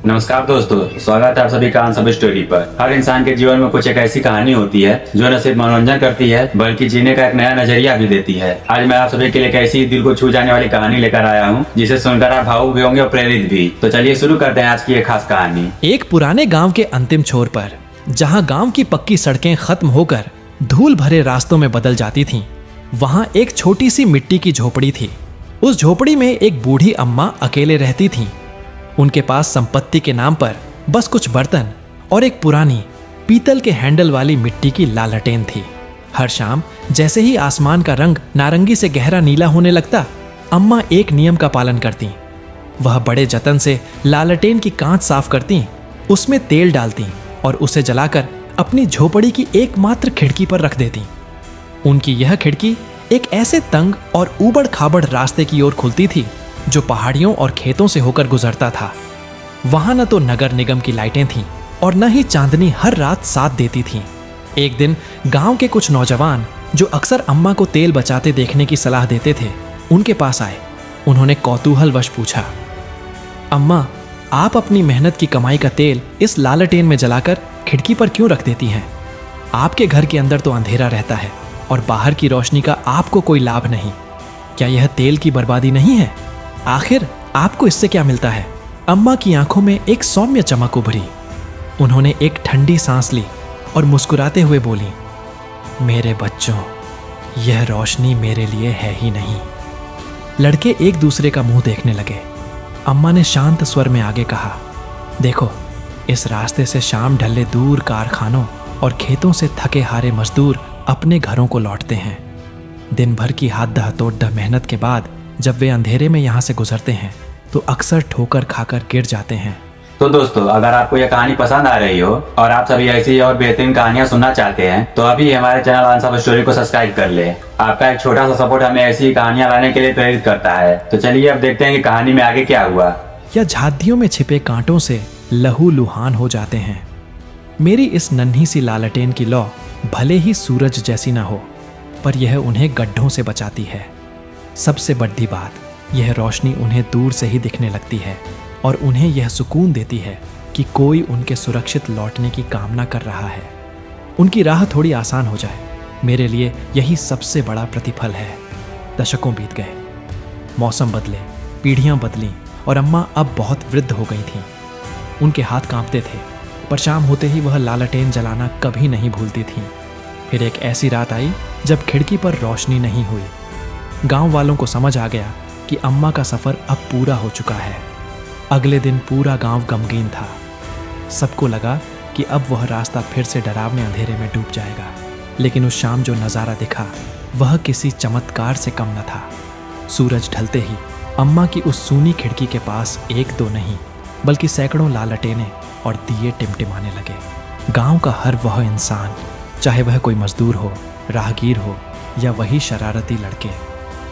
नमस्कार दोस्तों, स्वागत है आप सभी का सब स्टोरी पर। हर इंसान के जीवन में कुछ एक ऐसी कहानी होती है जो न सिर्फ मनोरंजन करती है बल्कि जीने का एक नया नजरिया भी देती है। आज मैं आप सभी के लिए एक ऐसी दिल को छू जाने वाली कहानी लेकर आया हूँ जिसे सुनकर आप भावुक भी होंगे और प्रेरित भी। तो चलिए शुरू करते हैं आज की एक खास कहानी। एक पुराने गांव के अंतिम छोर पर, जहां गांव की पक्की सड़कें खत्म होकर धूल भरे रास्तों में बदल जाती थीं, वहां एक छोटी सी मिट्टी की झोपड़ी थी। उस झोपड़ी में एक बूढ़ी अम्मा अकेले रहती थीं। उनके पास संपत्ति के नाम पर बस कुछ बर्तन और एक पुरानी पीतल के हैंडल वाली मिट्टी की लालटेन थी। हर शाम जैसे ही आसमान का रंग नारंगी से गहरा नीला होने लगता, अम्मा एक नियम का पालन करती। वह बड़े जतन से लालटेन की कांच साफ करती, उसमें तेल डालती और उसे जलाकर अपनी झोपड़ी की एकमात्र खिड़की पर रख देती। उनकी यह खिड़की एक ऐसे तंग और ऊबड़ खाबड़ रास्ते की ओर खुलती थी जो पहाड़ियों और खेतों से होकर गुजरता था। वहां न तो नगर निगम की लाइटें थीं और न ही चांदनी हर रात साथ देती थी। एक दिन गांव के कुछ नौजवान जो अक्सर अम्मा को तेल बचाते देखने की सलाह देते थे, उनके पास आए। उन्होंने कौतूहलवश पूछा, अम्मा, आप अपनी मेहनत की कमाई का तेल इस लालटेन में जलाकर खिड़की पर क्यों रख देती हैं? आपके घर के अंदर तो अंधेरा रहता है और बाहर की रोशनी का आपको कोई लाभ नहीं। क्या यह तेल की बर्बादी नहीं है? आखिर आपको इससे क्या मिलता है? अम्मा की आंखों में एक सौम्य चमक उभरी। उन्होंने एक ठंडी सांस ली और मुस्कुराते हुए बोली, मेरे बच्चों, यह रोशनी मेरे लिए है ही नहीं। लड़के एक दूसरे का मुंह देखने लगे। अम्मा ने शांत स्वर में आगे कहा, देखो, इस रास्ते से शाम ढले दूर कारखानों और खेतों से थके हारे मजदूर अपने घरों को लौटते हैं। दिन भर की हाथ मेहनत के बाद जब वे अंधेरे में यहाँ से गुजरते हैं तो अक्सर ठोकर खाकर गिर जाते हैं। तो दोस्तों, अगर आपको यह कहानी पसंद आ रही हो और आप सभी ऐसी और बेहतरीन कहानियां सुनना चाहते हैं तो अभी हमारे चैनल आंसर स्टोरी को सब्सक्राइब कर ले। आपका एक छोटा सा सपोर्ट हमें ऐसी कहानियां लाने के लिए प्रेरित करता है। तो चलिए अब देखते हैं कि कहानी में आगे क्या हुआ। या झादियों में छिपे कांटों से लहू लुहान हो जाते हैं। मेरी इस नन्ही सी लालटेन की लौ भले ही सूरज जैसी ना हो, पर यह उन्हें गड्ढों से बचाती है। सबसे बड़ी बात, यह रोशनी उन्हें दूर से ही दिखने लगती है और उन्हें यह सुकून देती है कि कोई उनके सुरक्षित लौटने की कामना कर रहा है। उनकी राह थोड़ी आसान हो जाए, मेरे लिए यही सबसे बड़ा प्रतिफल है। दशकों बीत गए, मौसम बदले, पीढ़ियां बदलीं और अम्मा अब बहुत वृद्ध हो गई थीं। उनके हाथ कांपते थे, पर शाम होते ही वह लालटेन जलाना कभी नहीं भूलती थीं। फिर एक ऐसी रात आई जब खिड़की पर रोशनी नहीं हुई। गांव वालों को समझ आ गया कि अम्मा का सफर अब पूरा हो चुका है। अगले दिन पूरा गांव गमगीन था। सबको लगा कि अब वह रास्ता फिर से डरावने अंधेरे में डूब जाएगा। लेकिन उस शाम जो नज़ारा दिखा वह किसी चमत्कार से कम न था। सूरज ढलते ही अम्मा की उस सूनी खिड़की के पास एक दो नहीं बल्कि सैकड़ों लालटेनें और दिए टिमटिमाने लगे। गांव का हर वह इंसान, चाहे वह कोई मजदूर हो, राहगीर हो या वही शरारती लड़के,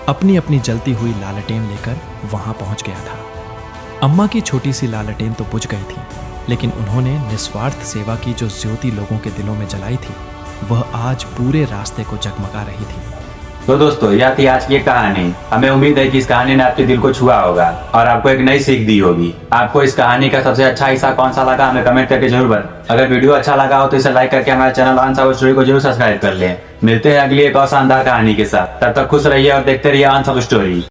अपनी अपनी जलती हुई लालटेन लेकर वहां पहुंच गया था। अम्मा की छोटी सी लालटेन तो बुझ गई थी, लेकिन उन्होंने निस्वार्थ सेवा की जो ज्योति लोगों के दिलों में जलाई थी, वह आज पूरे रास्ते को जगमगा रही थी। तो दोस्तों, यह थी आज की कहानी। हमें उम्मीद है कि इस कहानी ने आपके दिल को छुआ होगा और आपको एक नई सीख दी होगी। आपको इस कहानी का सबसे अच्छा हिस्सा कौन सा लगा, हमें कमेंट करके जरूर बताएं। अगर वीडियो अच्छा लगा हो तो इसे लाइक करके हमारे चैनल आंसर स्टोरी को जरूर सब्सक्राइब कर लें। मिलते हैं अगली एक और शानदार कहानी के साथ। तब तक खुश रहिए और देखते रहिए आंसर स्टोरी।